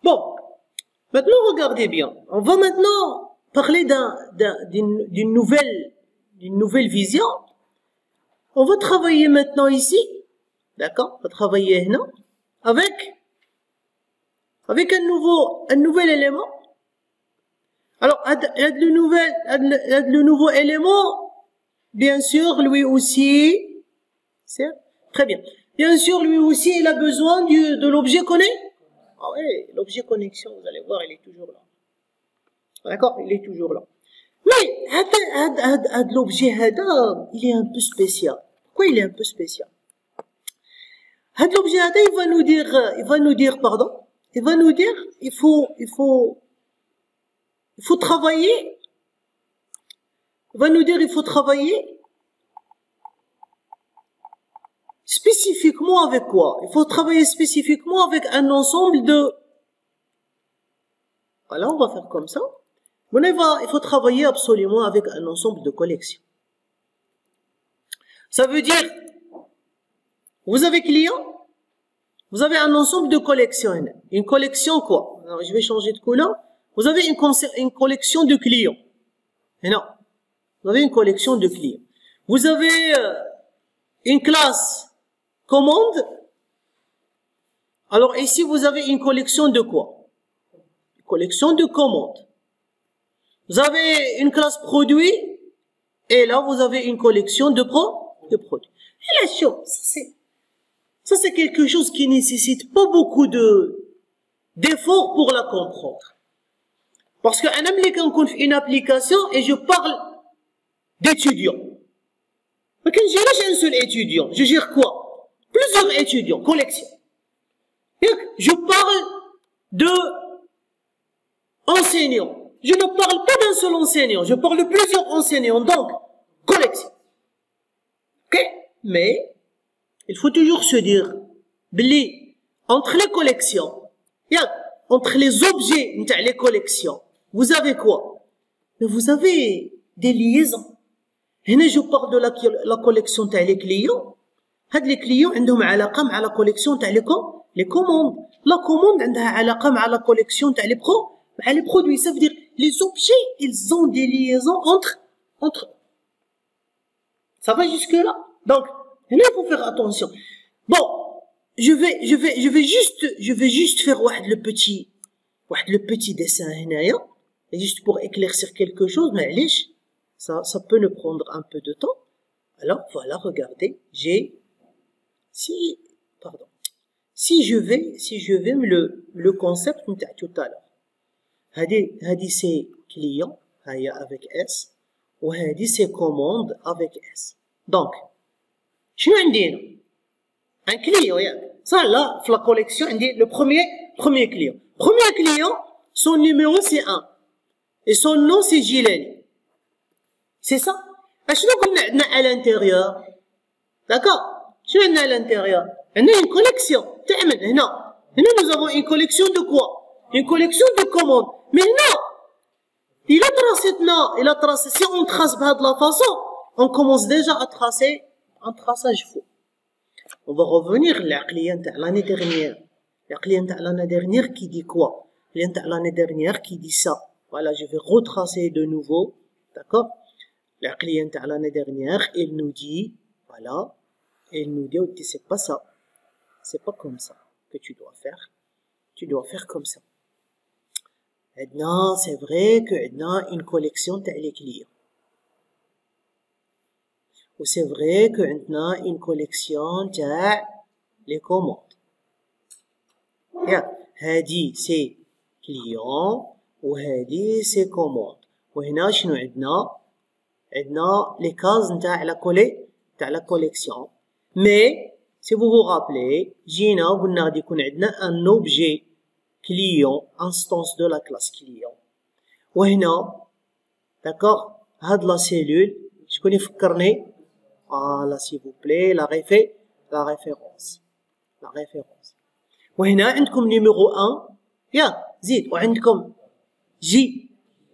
Bon, maintenant regardez bien. On va maintenant parler d'une nouvelle vision. On va travailler maintenant ici, d'accord? On va travailler là, avec un nouvel élément. Alors, le nouveau élément, bien sûr, lui aussi, c'est très bien. Bien sûr, lui aussi, il a besoin de l'objet connecté. Ah oui, l'objet connexion, vous allez voir, il est toujours là. D'accord? Il est toujours là. Mais, l'objet, il est un peu spécial. Pourquoi il est un peu spécial? L'objet, il va nous dire, il faut travailler. Il va nous dire, il faut travailler spécifiquement avec quoi? Il faut travailler spécifiquement avec un ensemble de... Voilà, on va faire comme ça. Il faut travailler absolument avec un ensemble de collections. Ça veut dire, vous avez client, vous avez un ensemble de collections. Une collection quoi? Alors, je vais changer de couleur. Vous avez une collection de clients. Et non. Vous avez une collection de clients. Vous avez une classe commande. Alors ici, vous avez une collection de quoi? Une collection de commandes. Vous avez une classe produit. Et là, vous avez une collection de produits. Et la chose, ça c'est quelque chose qui nécessite pas beaucoup d'efforts pour la comprendre. Parce que un homme une application et je parle d'étudiants. Mais quand je gère un seul étudiant, je gère quoi? Plusieurs étudiants, collection. Je parle de enseignants. Je ne parle pas d'un seul enseignant, je parle de plusieurs enseignants, donc collection. Ok? Mais il faut toujours se dire, entre les collections, entre les objets de les collections, vous avez quoi? Vous avez des liaisons. هنا je parle de la collection تاع les clients. هاد les clients عندهم علاقة مع la collection تاع les commandes. La commande عندها علاقة مع la collection تاع les produits. Ça veut dire les objets, ils ont des liaisons entre eux. Ça va jusque là? Donc, il faut faire attention. Bon, je vais juste faire le petit dessin هنايا, juste pour éclaircir quelque chose, mais ça peut nous prendre un peu de temps. Alors voilà, regardez, si je vais le concept tout à l'heure. هذه c'est client, avec S, وهذه c'est commande avec S. Donc, شنو عندنا؟ un client, ça là, dans la collection, on dit le premier client. Premier client, son numéro c'est 1. Et son nom c'est Gilani. C'est ça? شنو قلنا عندنا à l'intérieur? D'accord? شنو عندنا à l'intérieur? On a une collection. تعمل هنا nous avons une collection de quoi? Une collection de commandes. Mais non! Il a tracé, si on trace de la façon, on commence déjà à tracer un traçage faux. On va revenir à la cliente de l'année dernière. La cliente de l'année dernière qui dit quoi? La cliente de l'année dernière qui dit ça. Voilà, je vais retracer de nouveau. D'accord? La cliente de l'année dernière, elle nous dit, voilà, elle nous dit, c'est pas ça. C'est pas comme ça que tu dois faire. Tu dois faire comme ça. Maintenant, c'est vrai qu'on a une collection de les clients. Ou c'est vrai qu'on a une collection de les commandes. هذه c'est client وهذه c'est commande. وهنا شنو عندنا؟ عندنا les cases نتاع la collection. Mais si vous vous rappelez, جينا قلنا غادي يكون عندنا un objet client, instance de la classe client. وهنا d'accord, هاد la cellule شكون يفكرني؟ Voilà, s'il vous plaît, la référence. وهنا عندكم numéro 1 زيد وعندكم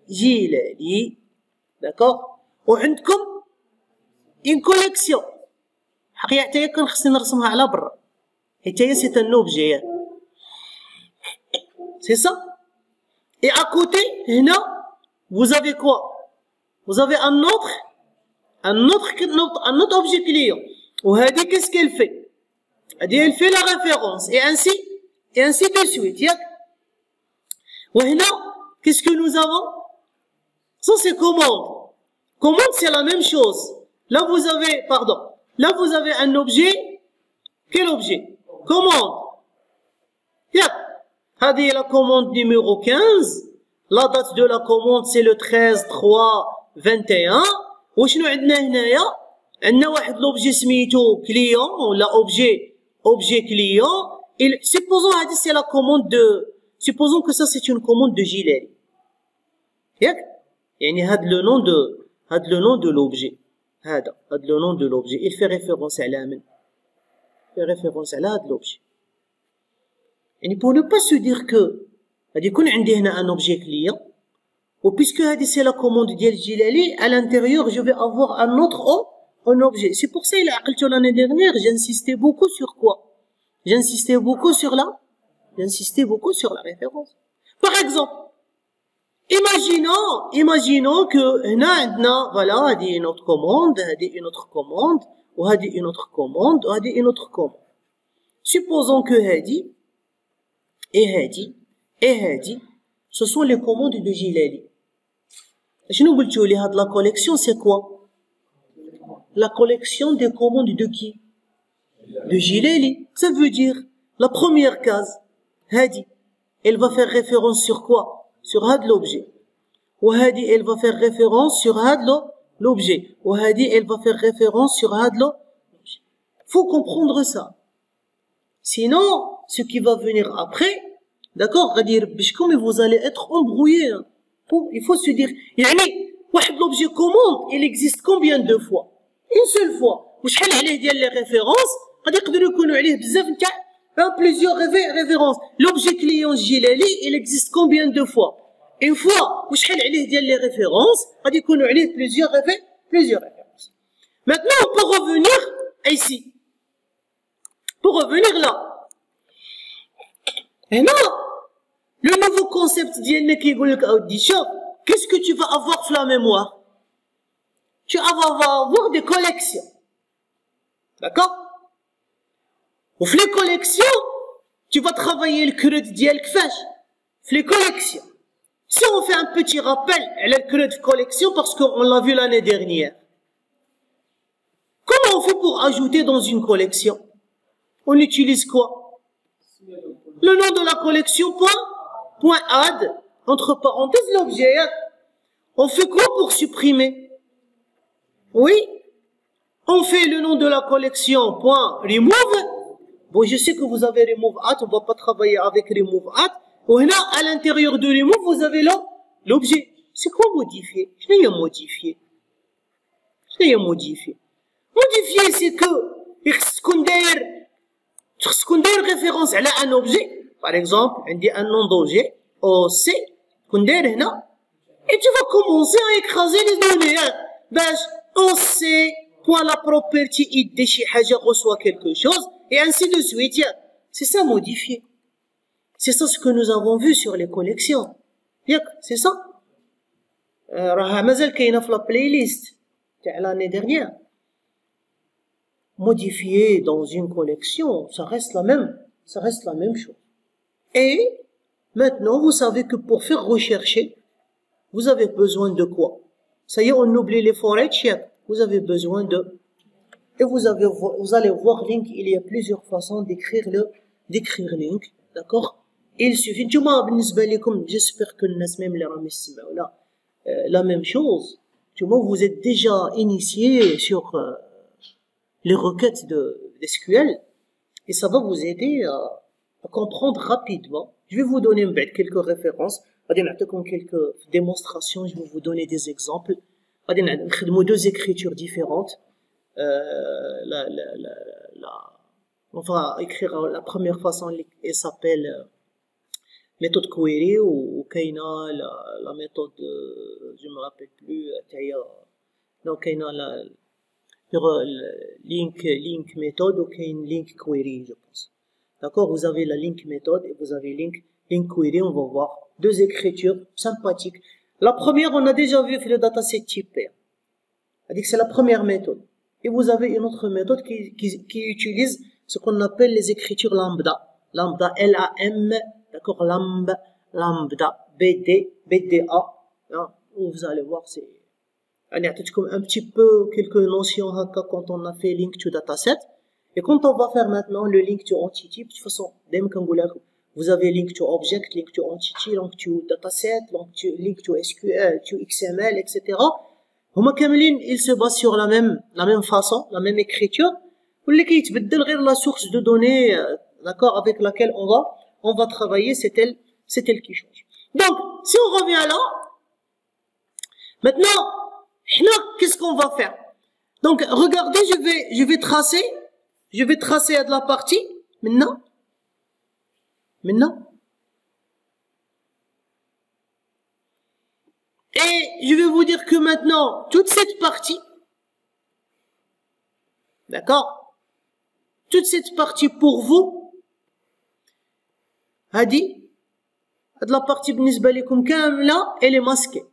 جيلاني d'accord وعندكم une collection حقيقة حتى كان خصني نرسمها على برا حيت هي سي ان اوبجي c'est ça? Et à côté, vous avez quoi? Vous avez un autre objet client. Ou hadi, qu'est-ce qu'elle fait? Hadi, elle fait la référence, et ainsi de suite, yak. Ou qu'est-ce que nous avons? Ça, c'est commande. Commande, c'est la même chose. Là, vous avez un objet. Quel objet? Commande. Yak. Hadi, la commande numéro 15. La date de la commande, c'est le 13/3/21. وشنو عندنا هنايا؟ عندنا واحد l'objet سميتو client ولا objet client. Et supposons هذه c'est la commande de, supposons que ça c'est une commande de Gilali. ياك؟ يعني هذا le nom de l'objet. هذا le nom de l'objet. Il fait référence على من؟ Il fait référence على هذا l'objet. يعني pour ne pas se dire que غادي يكون عندي هنا un objet client. Ou puisque c'est la commande ديال Gilali, à l'intérieur, je vais avoir un objet. C'est pour ça, l'année dernière, j'insistais beaucoup sur quoi? J'insistais beaucoup sur la référence. Par exemple, imaginons que, voilà, une autre commande, une autre commande, ou une autre commande, ou une autre commande. Supposons que et ce sont les commandes de Gilali. شنو قلتوا لي هاد لا collection c'est quoi? La collection des commandes de qui? De Gilali. Ça veut dire la première case هادي elle va faire référence sur quoi? Sur هاد l'objet. وهادي elle va faire référence sur هاد l'objet. وهادي elle va faire référence sur هاد l'objet. Faut comprendre ça. Sinon ce qui va venir après, d'accord, غادي يربشكم et vous allez être embrouillés. Il faut se dire, يعني واحد l'objet commande, il existe combien de fois? Une seule fois. وشحال عليه ديال les références غادي يقدروا يكونوا عليه بزاف نتاع plusieurs références. L'objet client Gilali, il existe combien de fois? Une fois. وشحال عليه ديال les références غادي يكونوا عليه plusieurs références. Maintenant on peut revenir ici. Pour revenir là. Et non, le nouveau concept ديالنا كيقول لك اودي شوف, qu'est-ce que tu vas avoir في la mémoire? Tu vas avoir des collections. D'accord? Ou في les collections, tu vas travailler le creux ديالك فاش? في les collections. Si on fait un petit rappel على le creux de collection parce qu'on l'a vu l'année dernière. Comment on fait pour ajouter dans une collection? On utilise quoi? Le nom de la collection, point add, entre parenthèses l'objet. On fait quoi pour supprimer? Oui, on fait le nom de la collection, point remove. Bon, je sais que vous avez remove at, on va pas travailler avec remove at. Ou là, à l'intérieur de remove, vous avez là l'objet. C'est quoi modifier? Je l'ai modifié. Modifier, c'est que تكون داير référence على un objet. Par exemple, عندي un nom d'objet OC تكون داير هنا et tu vas commencer à écraser les données باش OC point la property id شي حاجة reçoit quelque chose et ainsi de suite. C'est ça modifier. C'est ça ce que nous avons vu sur les collections. ياك c'est ça. راها مازال كاينة في la playlist تاع l'année dernière. Modifier dans une collection, ça reste la même chose. Et maintenant, vous savez que pour faire rechercher, vous avez besoin de quoi? Ça y est, on oublie les for each. Vous avez besoin de, et vous allez voir link. Il y a plusieurs façons d'écrire link, d'accord? Il suffit. J'espère que la même chose. Vous êtes déjà initié sur les requêtes de SQL et ça va vous aider à comprendre rapidement. Je vais vous donner quelques références, quelques démonstrations, je vais vous donner des exemples. Nous deux écritures différentes. On va écrire la première façon, elle s'appelle méthode query ou kaina la méthode, je me rappelle plus, donc kaina link méthode ou une link query, je pense. D'accord? Vous avez la link méthode et vous avez link link query, on va voir deux écritures sympathiques. La première, on a déjà vu le dataset type pair. C'est-à-dire que c'est la première méthode. Et vous avez une autre méthode qui utilise ce qu'on appelle les écritures lambda. Lambda, L-A-M, d'accord, lambda, BDA. Hein, vous allez voir, c'est, comme un petit peu quelques notions quand on a fait link to dataset. Et quand on va faire maintenant le link to entity, de toute façon, vous avez link to object, link to entity, link to dataset, link to SQL, to XML, etc. هما كاملين ils se basent sur la même façon, la même écriture. واللي كيتبدل غير la source de données, d'accord, avec laquelle on va travailler, c'est elle qui change. Donc, si on revient là, maintenant, qu'est-ce qu'on va faire? Donc, regardez, je vais tracer de la partie, maintenant. Et je vais vous dire que maintenant, toute cette partie, d'accord, toute cette partie pour vous, هذه la partie بالنسبة لكم كاملة, elle est masquée.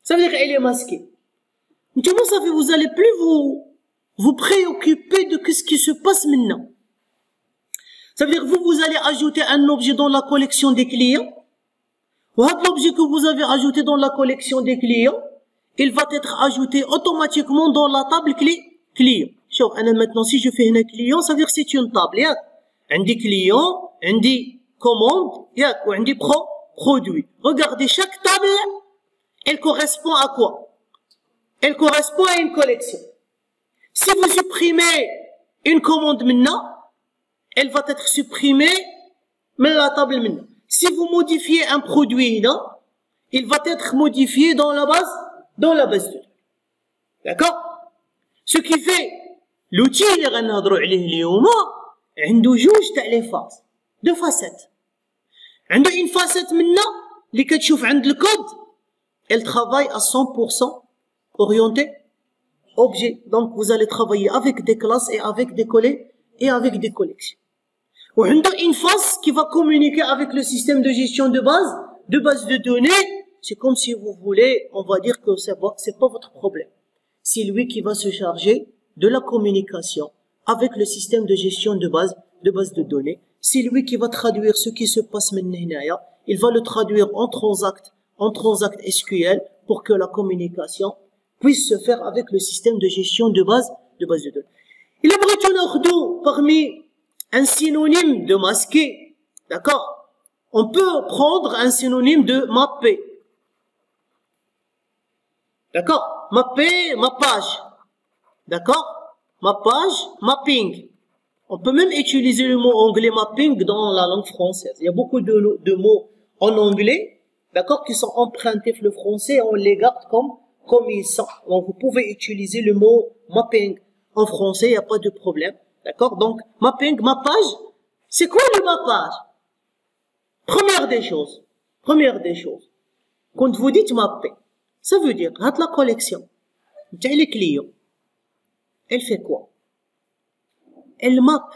Ça veut dire qu'elle est masquée. Comment ça fait? Vous allez plus vous préoccuper de ce qui se passe maintenant. Ça veut dire que vous allez ajouter un objet dans la collection des clients. L'objet que vous avez ajouté dans la collection des clients, il va être ajouté automatiquement dans la table client. Maintenant, si je fais un client, ça veut dire que c'est une table. Un des clients, un des commandes, ou un des produits. Regardez, chaque table, elle correspond à quoi? Elle correspond à une collection. Si vous supprimez une commande maintenant, elle va être supprimée mais la table maintenant. Si vous modifiez un produit là, il va être modifié dans la base de données. D'accord? Ce qui fait l'outil اللي غنهضروا عليه اليوم عنده جوج تاع لي فاز، دو فاسيت. عنده une facette maintenant اللي كتشوف عند الكود elle travaille à 100% orientée objet. Donc vous allez travailler avec des classes et avec des collets et avec des collections. Ou une phase qui va communiquer avec le système de gestion de base de données. C'est comme si vous voulez, on va dire que c'est pas votre problème. C'est lui qui va se charger de la communication avec le système de gestion de base de données. C'est lui qui va traduire ce qui se passe maintenant. Il va le traduire en transact SQL pour que la communication puisse se faire avec le système de gestion de base de données. Il aimerait que parmi un synonyme de masqué, d'accord? On peut prendre un synonyme de mappé. D'accord? Mappé, mappage. D'accord? Mappage, mapping. On peut même utiliser le mot anglais mapping dans la langue française. Il y a beaucoup de mots en anglais, d'accord, qui sont empruntés le français, on les garde comme ils sont. Donc vous pouvez utiliser le mot mapping en français, il n'y a pas de problème. D'accord? Donc, mapping, mappage, c'est quoi le mappage? Première des choses, quand vous dites mapper, ça veut dire, la collection, les clients, elle fait quoi? Elle mappe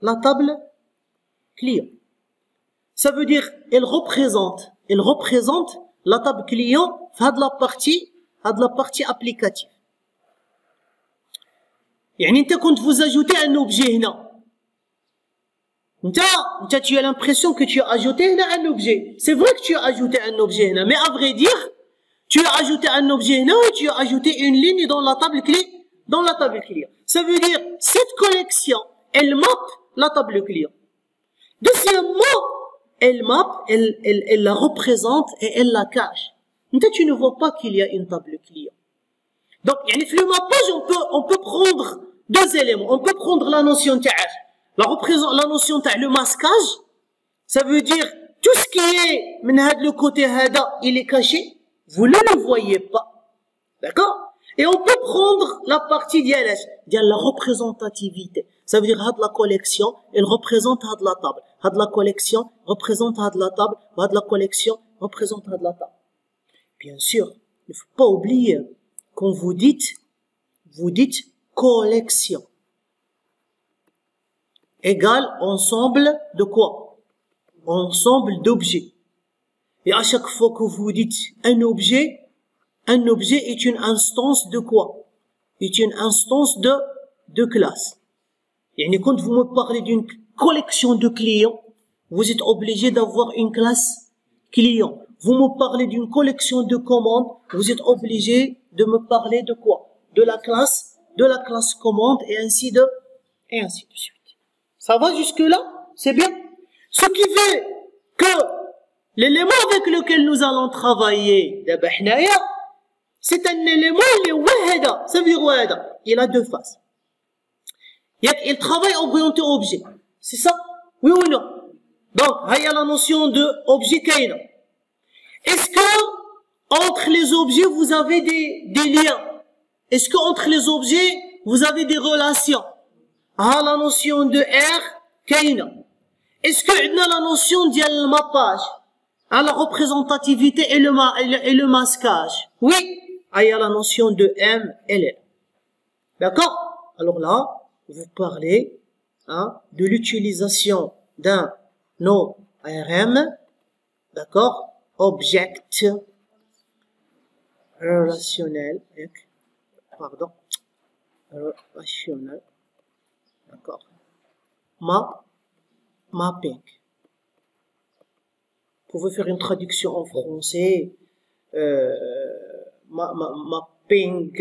la table client. Ça veut dire, elle représente la table client, de la partie applicative. يعني انت كنت vous ajoutez un objet هنا انت tu as l'impression que tu as ajouté هنا un objet. C'est vrai que tu as ajouté un objet هنا, mais à vrai dire tu as ajouté un objet هنا ou tu as ajouté une ligne dans la table client. Ça veut dire cette collection elle mappe la table client. Deuxièmement, elle mappe, elle la représente et elle la cache. انت tu ne vois pas qu'il y a une table client. Donc, le mappage, on peut prendre deux éléments. On peut prendre la notion la notion le masquage. Ça veut dire, tout ce qui est, le côté hada, il est caché. Vous ne le voyez pas. D'accord? Et on peut prendre la partie de la représentativité. Ça veut dire, la collection, elle représente la table. La collection représente la table. La collection représente la table. Bien sûr, il ne faut pas oublier, quand vous dites collection. égale ensemble de quoi? Ensemble d'objets. Et à chaque fois que vous dites un objet est une instance de quoi? Est une instance de classe. Et quand vous me parlez d'une collection de clients, vous êtes obligé d'avoir une classe client. Vous me parlez d'une collection de commandes, vous êtes obligé de me parler de quoi? De la classe commande et ainsi de suite. Ça va jusque-là? C'est bien. Ce qui fait que l'élément avec lequel nous allons travailler, c'est un élément qui est wahada. Ça veut dire wahada. Il a deux faces. Il travaille orienté objet. C'est ça? Oui ou non? Donc, il y a la notion de objet kaina. Est-ce que entre les objets vous avez des liens? Est-ce que entre les objets vous avez des relations? La notion de R kaina. Est-ce que on a la notion de mappage? La représentativité et le masquage? Oui. Il y a la notion de M et L. D'accord? Alors là, vous parlez de l'utilisation d'un ORM, d'accord, object relationnel, relationnel, d'accord, mapping. Vous pouvez faire une traduction en français, mapping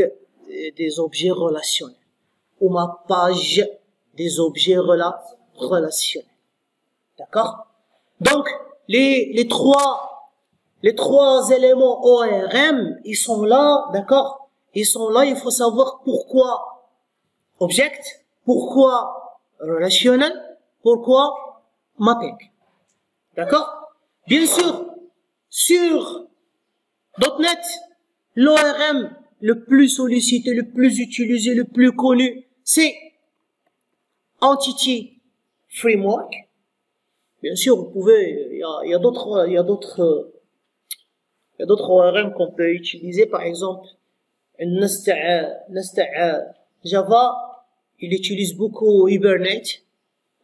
des objets relationnels ou mappage des objets relationnels. D'accord? Donc, les trois éléments ORM, ils sont là, d'accord? Ils sont là, il faut savoir pourquoi object, pourquoi relationnel, pourquoi mapping. D'accord? Bien sûr, sur .NET, l'ORM le plus sollicité, le plus utilisé, le plus connu, c'est Entity Framework. Bien sûr, vous pouvez, il y a d'autres ORM qu'on peut utiliser, par exemple, Java, il utilise beaucoup Hibernate,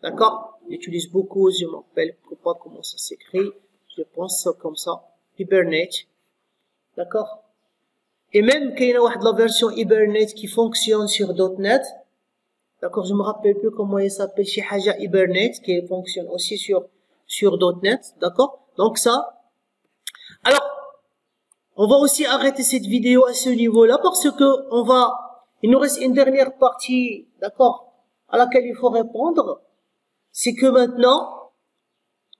d'accord? Il utilise beaucoup, je me rappelle pas comment ça s'écrit, je pense comme ça, Hibernate, d'accord? Et même qu'il y a la version Hibernate qui fonctionne sur .NET, d'accord, je me rappelle plus comment il s'appelle, chez Haja Hibernate, qui fonctionne aussi sur .NET, d'accord? Donc ça. Alors, on va aussi arrêter cette vidéo à ce niveau-là parce que il nous reste une dernière partie, d'accord, à laquelle il faut répondre. C'est que maintenant,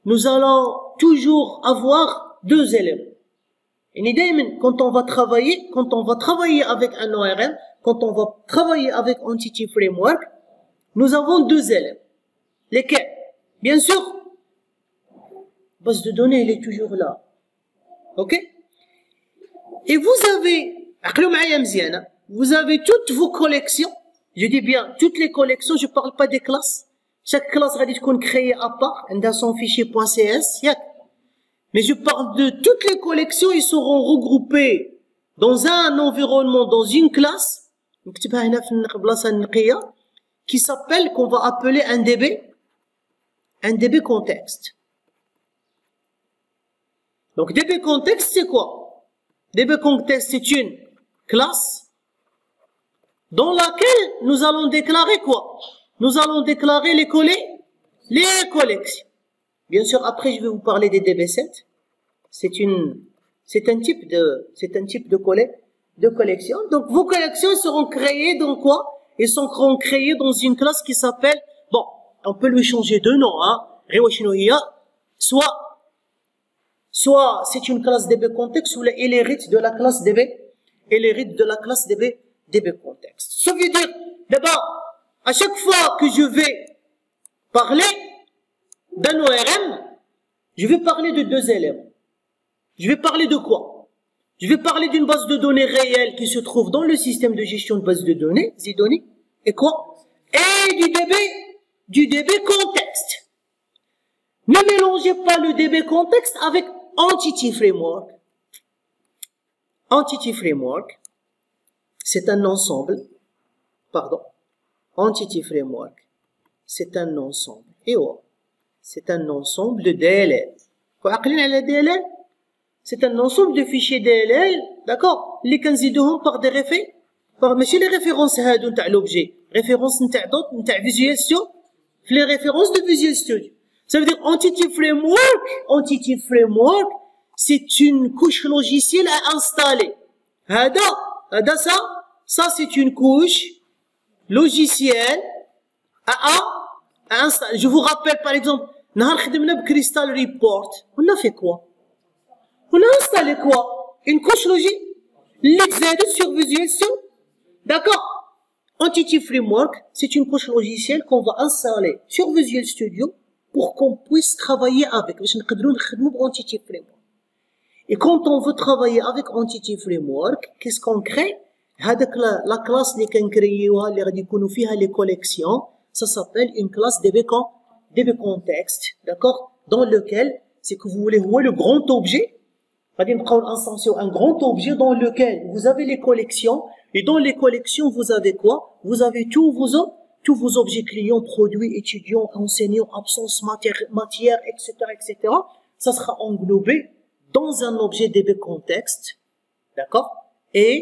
nous allons toujours avoir deux éléments. Et quand on va travailler avec un ORM, quand on va travailler avec Entity Framework, nous avons deux éléments. Lesquels? Bien sûr, base de données, elle est toujours là. Ok? Et vous avez toutes vos collections. Je dis bien toutes les collections, je parle pas des classes. Chaque classe va être créée à part, dans son fichier .cs. Mais je parle de toutes les collections, ils seront regroupés dans un environnement, dans une classe, qui s'appelle, qu'on va appeler un DB contexte. Donc DB contexte, c'est quoi? DB contexte, c'est une classe dans laquelle nous allons déclarer quoi? Nous allons déclarer les collections. Bien sûr, après, je vais vous parler des DB7. C'est un type de collection. Donc, vos collections seront créées dans quoi? Elles seront créées dans une classe qui s'appelle, bon, on peut lui changer de nom, soit c'est une classe DB contexte, ou elle hérite de la classe DB contexte. Ça veut dire, d'abord, à chaque fois que je vais parler d'un ORM, je vais parler de deux éléments. Je vais parler de quoi? Je vais parler d'une base de données réelle qui se trouve dans le système de gestion de base de données, Zidoni, et quoi? Et du DB contexte. Ne mélangez pas le DB contexte avec Entity Framework. Entity Framework, c'est un ensemble, Entity Framework, c'est un ensemble. Et ouais, c'est un ensemble de DLL. وعاقلين على DLL? C'est un ensemble de fichiers DLL, d'accord, اللي كنزيدوهم par des ماشي les références هادو نتاع l'objet, références نتاع دوت نتاع Visual Studio, في les références de Visual Studio. Ça veut dire Entity Framework, c'est une couche logicielle à installer. Ça c'est une couche logicielle à installer. Je vous rappelle par exemple, نهار خدمنا بCrystal Report, on a fait quoi? On a installé quoi? Une couche logique l'exécute sur Visual Studio. D'accord? Entity Framework, c'est une couche logicielle qu'on va installer sur Visual Studio pour qu'on puisse travailler avec. Entity Framework. Et quand on veut travailler avec Entity Framework, qu'est-ce qu'on crée? La classe اللي كنكريوها اللي غادي يكونوا فيها les collections, ça s'appelle une classe DB Context, d'accord? Dans lequel, c'est que vous voulez voir le grand objet. غادي نبقاو نانستانسيو un grand objet dans lequel vous avez les collections, et dans les collections vous avez quoi? Vous avez tous vos objets clients, produits, étudiants, enseignants, absence, matière, etc., etc. Ça sera englobé dans un objet DB Context, d'accord? Et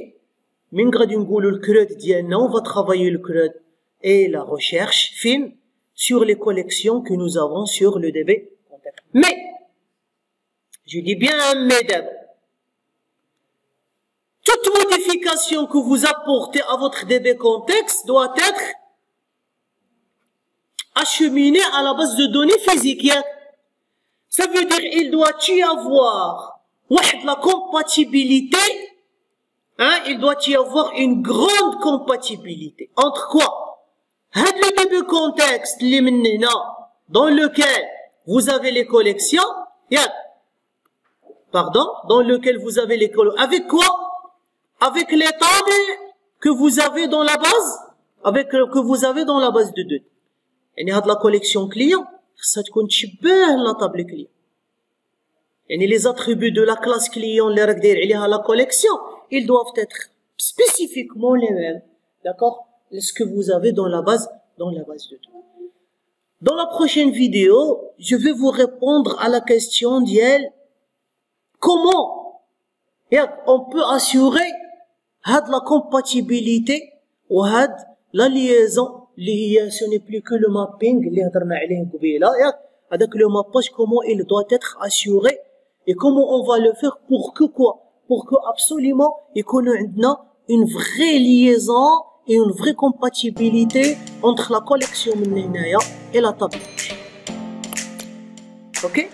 من غادي نقولوا الكرود ديالنا, on va travailler le CRUD et la recherche fine sur les collections que nous avons sur le DB Context. Mais je dis bien mesdames, toute modification que vous apportez à votre DB Context doit être acheminée à la base de données physiques. Ça veut dire il doit y avoir la compatibilité, il doit y avoir une grande compatibilité. Entre quoi? Le DB Context dans lequel vous avez les collections, dans lequel vous avez les collections. Avec quoi? Avec les tables que vous avez dans la base, que vous avez dans la base de données. يعني هاد la collection client, ça تكون تشبه la table client. يعني les attributs de la classe client اللي راك داير عليها la collection, ils doivent être spécifiquement les mêmes, d'accord? Ce que vous avez dans la base de données. Dans la prochaine vidéo, je vais vous répondre à la question d'elle. Comment on peut assurer la compatibilité ou la liaison ce n'est plus que le mapping اللي هضرنا عليه قبيله هذاك le mappage, comment il doit être assuré et comment on va le faire pour que quoi? Pour que absolument يكون عندنا une vraie liaison et une vraie compatibilité entre la collection من هنايا et la table. OK?